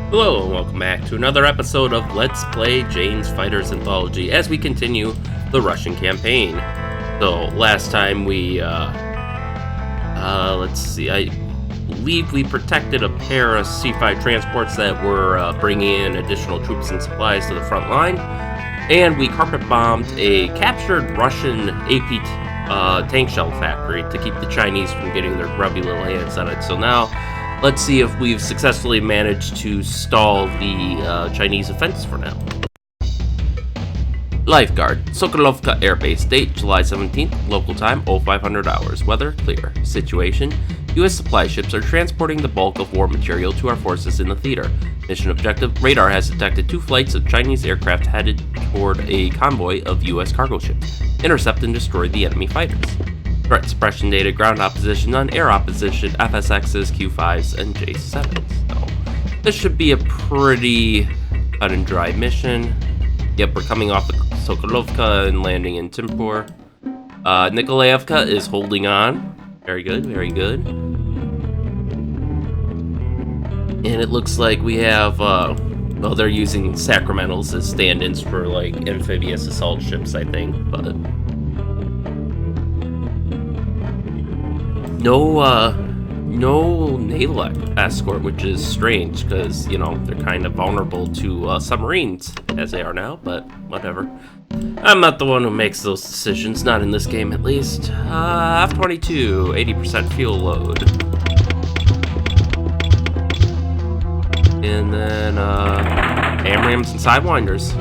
Hello and welcome back to another episode of Let's Play Jane's Fighters Anthology as we continue the Russian campaign. So last time we, let's see, I believe we protected a pair of C5 transports that were bringing in additional troops and supplies to the front line, and we carpet bombed a captured Russian AP tank shell factory to keep the Chinese from getting their grubby little hands on it. So now, let's see if we've successfully managed to stall the Chinese offense for now. Lifeguard, Sokolovka Air Base, date July 17th, local time 0500 hours, weather clear. Situation, U.S. supply ships are transporting the bulk of war material to our forces in the theater. Mission objective, radar has detected 2 flights of Chinese aircraft headed toward a convoy of U.S. cargo ships. Intercept and destroy the enemy fighters. Threat suppression data, ground opposition on air opposition, FSXs, Q5s, and J7s. So this should be a pretty cut and dry mission. Yep, we're coming off of Sokolovka and landing in Timpur. Nikolaevka is holding on. Very good, very good. And it looks like we have, well, they're using Sacramentals as stand-ins for, like, amphibious assault ships, I think, but no naval escort, which is strange because, you know, they're kind of vulnerable to submarines as they are now, but whatever. I'm not the one who makes those decisions, not in this game at least. F-22, 80% fuel load. And then AMRAAMs and Sidewinders.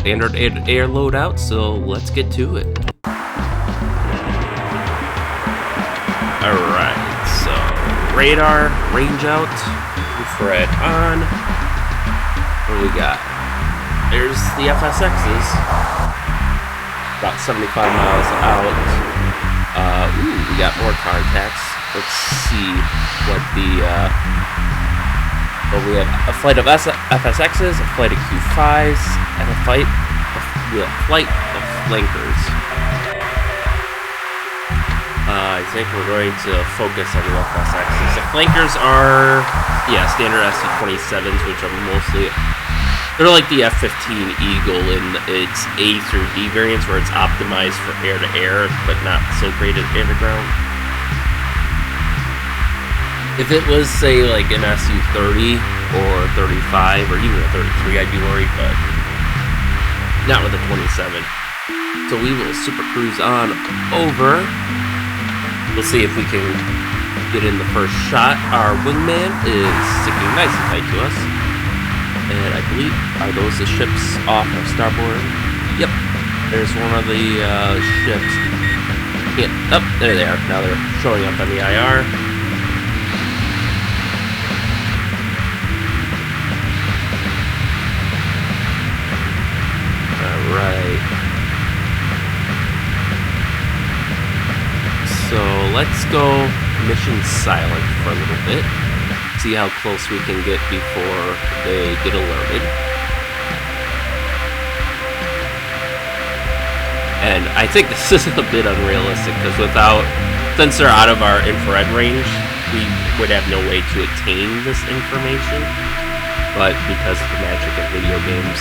Standard air loadout, so let's get to it. Alright, so radar, range out, infrared on. What do we got? There's the FSXs. About 75 miles out. We got more contacts. Let's see what the, well, we have a flight of FSXs, a flight of Q5s, and a flight of flankers. I think we're going to focus on the FSXs. The flankers are, yeah, standard SC-27s, which are mostly, they're like the F-15 Eagle in its A through D variants, where it's optimized for air-to-air, but not so great at air-to-ground. If it was, say, like an SU-30 or 35 or even a 33, I'd be worried, but not with a 27. So we will super cruise on over. We'll see if we can get in the first shot. Our wingman is sticking nice and tight to us. And I believe, are those the ships off our starboard? Yep, there's one of the ships. Oh, there they are. Now they're showing up on the IR. Alright. So let's go mission silent for a little bit. See how close we can get before they get alerted. And I think this is a bit unrealistic because since they're out of our infrared range, we would have no way to attain this information. But because of the magic of video games,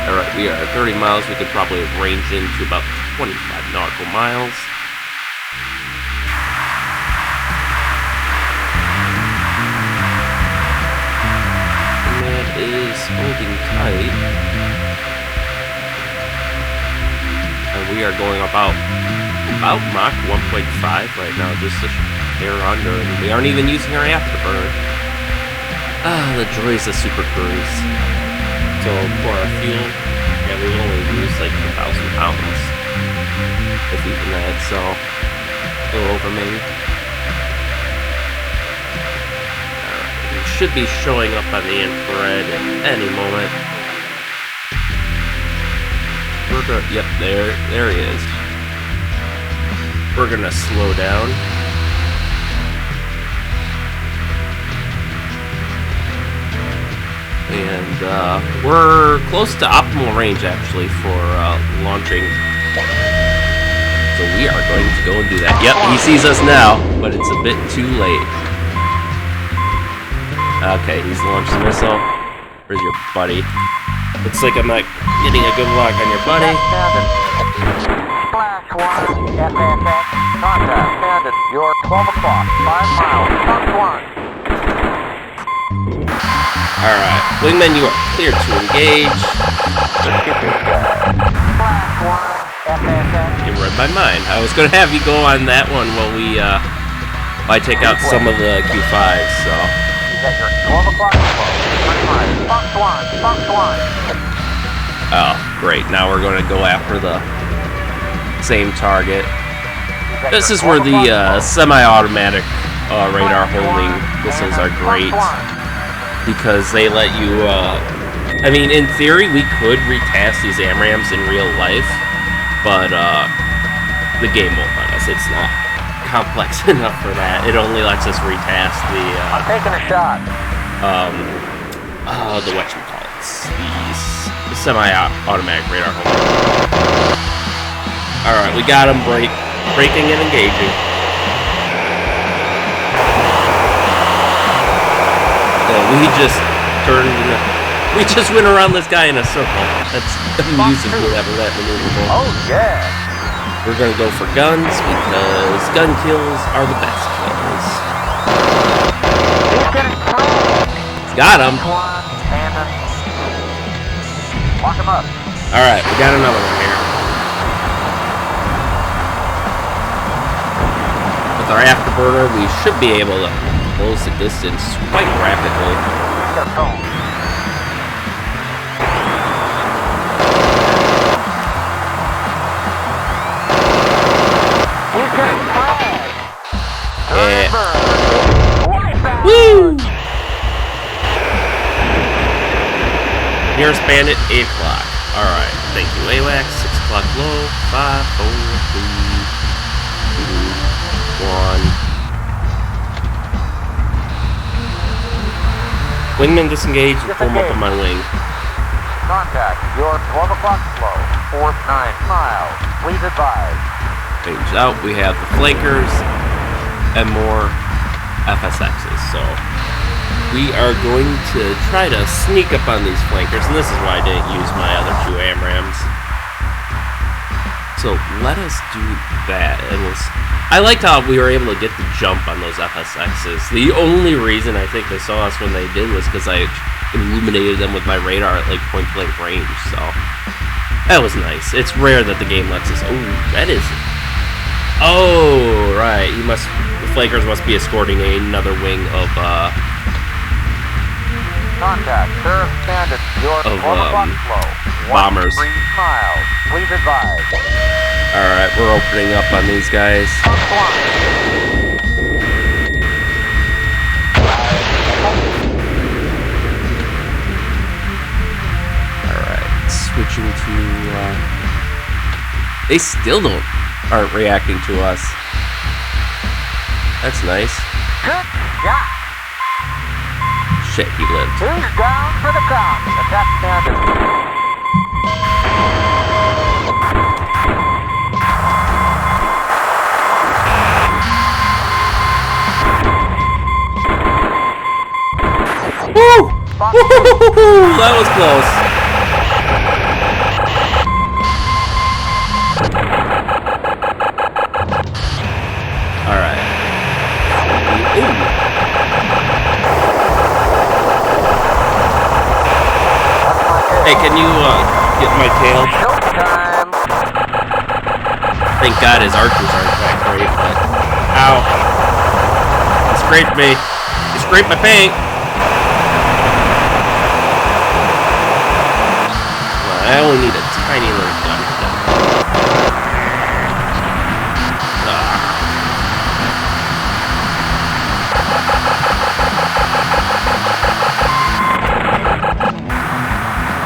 alright, we are at 30 miles. We could probably range into about 25 nautical miles. And that is holding tight. And we are going about Mach 1.5 right now, just a hair under. And we aren't even using our afterburner. The joys of Super Cruise. So for our fuel, yeah, we only use like 2,000 pounds, if even that, so a little over maybe. Alright, we should be showing up on the infrared at any moment. Yep, there he is. We're gonna slow down. And we're close to optimal range actually for launching. So we are going to go and do that. Yep, he sees us now, but it's a bit too late. Okay, he's launched the missile. Where's your buddy? Looks like I'm not getting a good lock on your buddy. Flash 1, FSX, contact, standard, you're 12 o'clock, 5 miles, Fox 1. Alright, wingman, you are clear to engage. Flash 1, FSX. You read my mind. I was going to have you go on that one while I take out some of the Q5s, so. At your 12 o'clock flow, 3 miles, Fox 1. Oh, great. Now we're going to go after the same target. This is where the semi-automatic radar holding missiles are great. Because they let you, I mean, in theory, we could retest these AMRAAMs in real life, but the game won't let us. It's not complex enough for that. It only lets us retest the, I'm taking a shot. the whatchamacallits, the semi-automatic radar holder. Alright, we got him braking and engaging. We just went around this guy in a circle. That's amusing whatever that maneuver. Oh, yeah. We're gonna go for guns because gun kills are the best kills. He's getting close. Got him. Standing. Lock him up. Alright, we got another one here. With our afterburner, we should be able to close the distance quite rapidly. Get a phone. He's getting flagged. Yeah. Woo! Nearest bandit, 8 o'clock. Alright, thank you, AWACS. 6 o'clock low. 5, 4, 3, 2, 1. Wingman disengaged and form up on my wing. Contact, your 12 o'clock flow, 4th 9 miles. Please advise. Range out, we have the flankers and more FSXs, so we are going to try to sneak up on these flankers, and this is why I didn't use my other 2 AMRAAMs. So let us do that, and I liked how we were able to get the jump on those FSXs. The only reason I think they saw us when they did was because I illuminated them with my radar at like point blank range, so that was nice. It's rare that the game lets us. Oh, that is. Oh, right. The flankers must be escorting another wing of Contact, sir, standard, your 12 o'clock flow, bombers. 3 miles. Please advise. Alright, we're opening up on these guys. Alright, switching to, they still aren't reacting to us. That's nice. Good shot. Shit, he lived. He's down for the count. Attack standard. Woo! Woo-hoo-hoo-hoo-hoo! That was close. Alright. Ooh. Hey, can you get my tail? Showtime. Thank God his archers aren't that great, but ow. He scraped me. He scraped my paint. I only need a tiny little gun.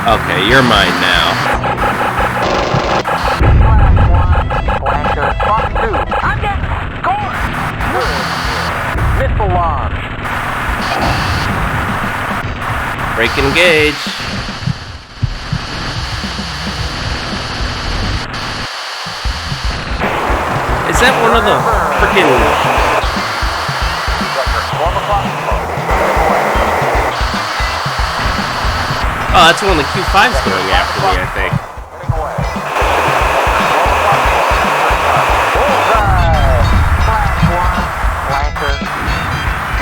Okay, you're mine now. Flanker, Fox 2. I'm getting scored. Missile launch. Break and engage. that one of the freaking... Oh, that's one of the Q5s going after me, I think.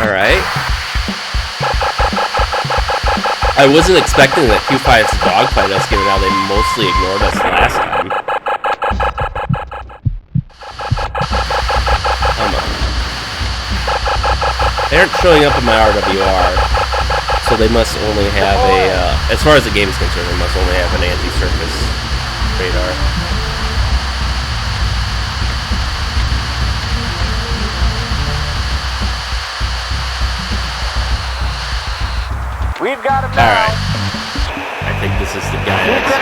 Alright. I wasn't expecting that Q5s to dogfight us, given how they mostly ignored us last time. They aren't showing up in my RWR, so they must only have a, as far as the game's concerned, they must only have an anti-surface radar. We've got him now. Alright. I think this is the guy that's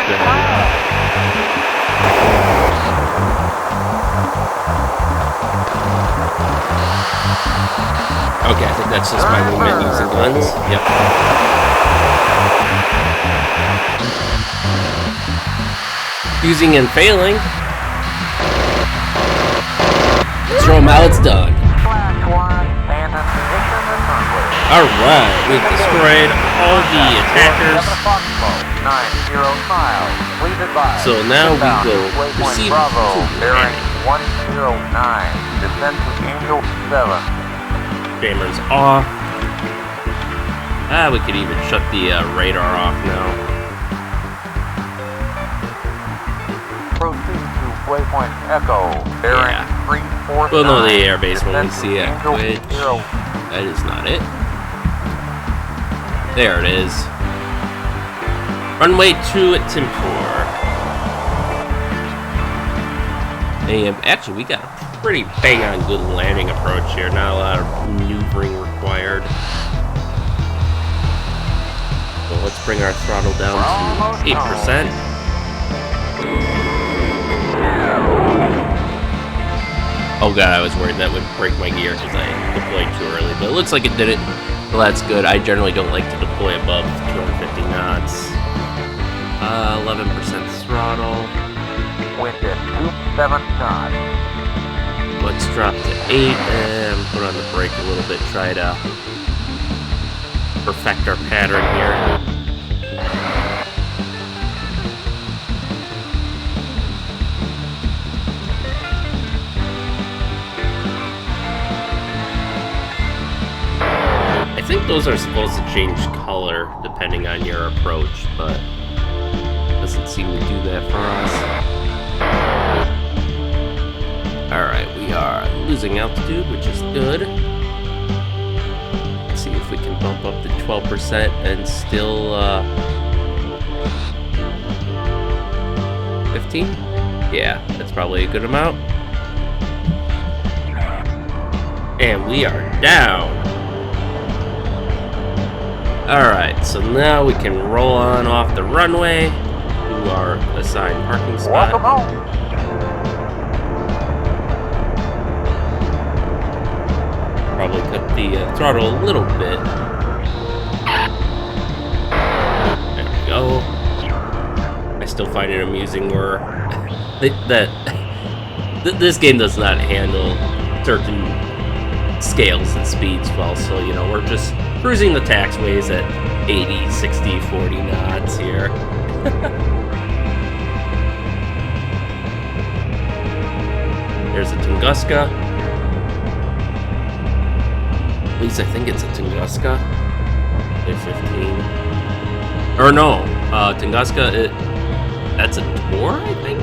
Okay, I think that's just my movement using guns. Yep. Using and failing. Throw him out, it's done. Alright, we've destroyed all the attackers. So now we go receive bearing 109. Descend to Angel 7. Jammers off. We could even shut the radar off now. Proceed to waypoint Echo. Bearing 349. We'll know the airbase when we see it, Angel which 0. that is not it. There it is. Runway 2 at Timpur. And actually, we got a pretty bang-on good landing approach here. Not a lot of maneuvering required. So let's bring our throttle down to 8%. Oh god, I was worried that would break my gear because I deployed too early, but it looks like it didn't. Well, that's good. I generally don't like to deploy above 250 knots. 11% throttle. Wind at 27 knots. Let's drop to 8 and put on the brake a little bit. Try to perfect our pattern here. I think those are supposed to change color depending on your approach, but doesn't seem to do that for us. Alright, we are losing altitude, which is good. Let's see if we can bump up to 12% and still 15? Yeah, that's probably a good amount. And we are down. Alright, so now we can roll on off the runway to our assigned parking spot. Welcome home. Probably cut the throttle a little bit. There we go. I still find it amusing where this game does not handle certain scales and speeds well, so you know, we're just cruising the taxiways at 80, 60, 40 knots here. There's a Tunguska. At least I think it's a Tunguska. A-15. Or no, Tunguska, that's a Tor, I think?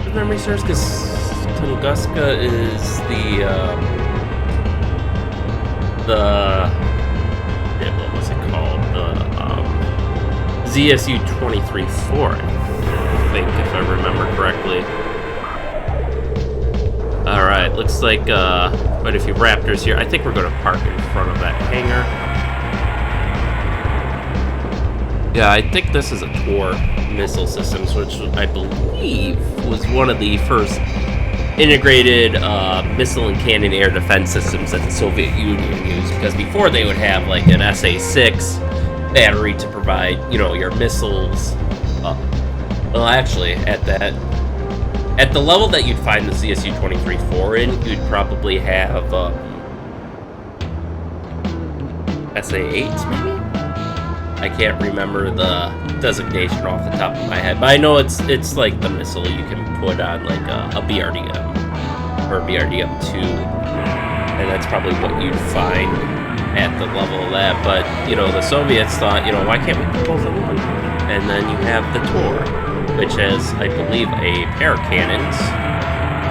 If memory serves, because Tunguska is what was it called? The ZSU 23-4, I think, if I remember correctly. Alright, looks like quite a few Raptors here. I think we're going to park in front of that hangar. Yeah, I think this is a Tor missile systems, which I believe was one of the first integrated missile and cannon air defense systems that the Soviet Union used, because before they would have like an SA-6 battery to provide, you know, your missiles. Well, actually, at that At the level that you'd find the CSU-23-4 in, you'd probably have SA-8s, maybe? I can't remember the designation off the top of my head, but I know it's like the missile you can put on like a BRDM or BRDM-2, and that's probably what you'd find at the level of that. But you know, the Soviets thought, you know, why can't we put both in one? And then you have the Tor, which has, I believe, a pair of cannons,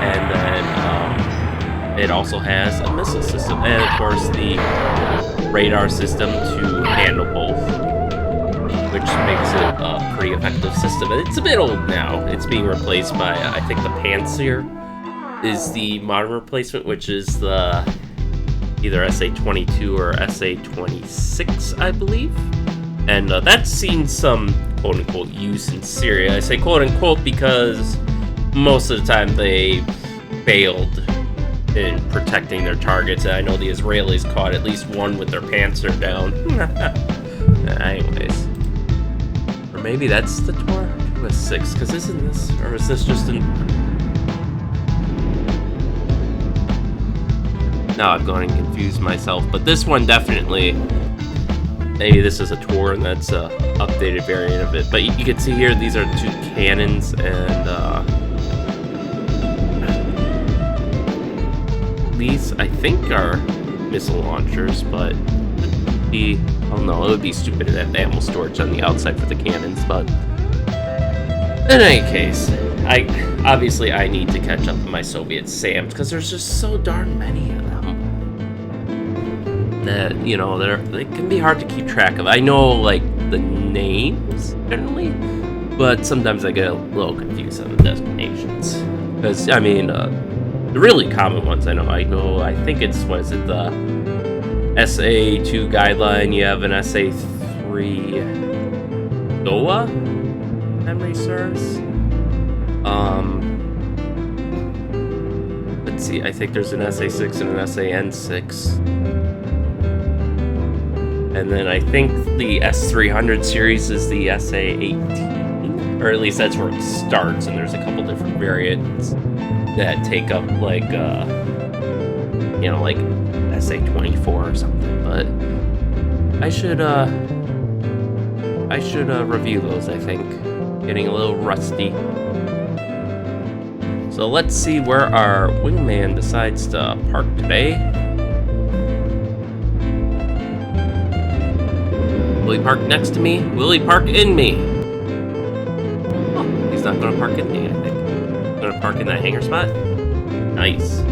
and then it also has a missile system, and of course the radar system to handle both, which makes it a pretty effective system. And it's a bit old now. It's being replaced by, I think, the Pantsir is the modern replacement, which is the either SA-22 or SA-26, I believe. And that's seen some quote-unquote use in Syria. I say quote-unquote because most of the time they failed in protecting their targets. And I know the Israelis caught at least one with their Pantsir down. Anyways. Or maybe that's the Tor? 6, because isn't this, or is this just an... Now I've gone and confused myself, but this one definitely, maybe this is a Tor and that's a updated variant of it. But you can see here, these are 2 cannons, and these I think are missile launchers, but oh no, it would be stupid to have ammo storage on the outside for the cannons. But in any case, obviously I need to catch up to my Soviet SAMs because there's just so darn many of them that, you know, they can be hard to keep track of. I know like the names generally, but sometimes I get a little confused on the designations. Because I mean, the really common ones I think it's, what is it, the SA-2 guideline. You have an SA-3 GOA, memory serves. Let's see, I think there's an SA-6 and an SAN-6. And then I think the S300 series is the SA-18, or at least that's where it starts, and there's a couple different variants that take up like, you know, like SA-24 or something. But I should review those, I think. Getting a little rusty. So let's see where our wingman decides to park today. Will he park next to me? Will he park in me? Oh, he's not going to park in me, I think. He's going to park in that hangar spot. Nice.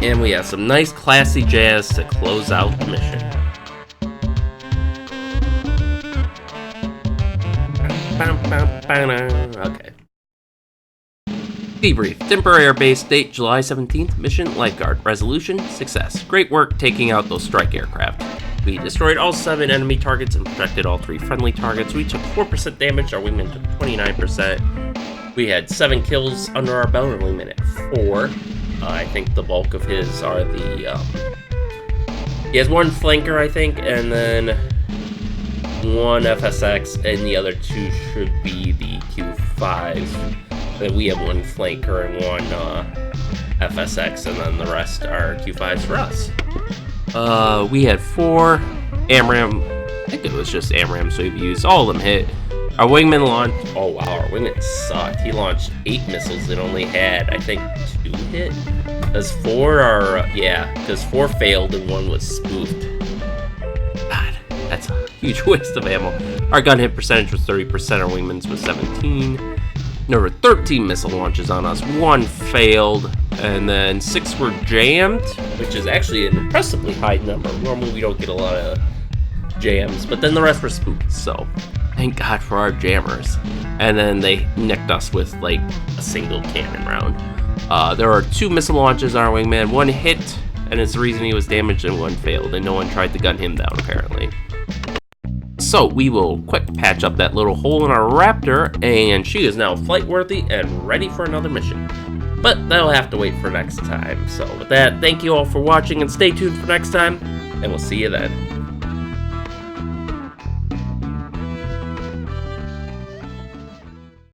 And we have some nice classy jazz to close out the mission. Okay. Debrief. Temporary Air Base date July 17th. Mission Lifeguard. Resolution success. Great work taking out those strike aircraft. We destroyed all 7 enemy targets and protected all 3 friendly targets. We took 4% damage. Our wingman took 29%. We had 7 kills under our belt and wingman at 4. I think the bulk of his are the... he has 1 flanker, I think, and then 1 FSX, and the other 2 should be the Q5s. Then we have 1 flanker and 1 FSX, and then the rest are Q5s for us. We had 4 AMRAAM, I think it was just AMRAAM, so we've used all of them hit. Our wingman launched, oh wow, our wingman sucked. He launched 8 missiles and only had, I think, 2 hit. Because 4 are, because 4 failed and 1 was spoofed. God, that's a huge waste of ammo. Our gun hit percentage was 30%, our wingman's was 17. There were 13 missile launches on us, 1 failed, and then 6 were jammed, which is actually an impressively high number. Normally we don't get a lot of jams, but then the rest were spoofed, so thank God for our jammers. And then they nicked us with like a single cannon round. There are 2 missile launches on our wingman, 1 hit, and it's the reason he was damaged, and 1 failed, and no one tried to gun him down apparently. So we will quick patch up that little hole in our Raptor, and she is now flight worthy and ready for another mission. But that'll have to wait for next time. So with that, thank you all for watching, and stay tuned for next time, and we'll see you then.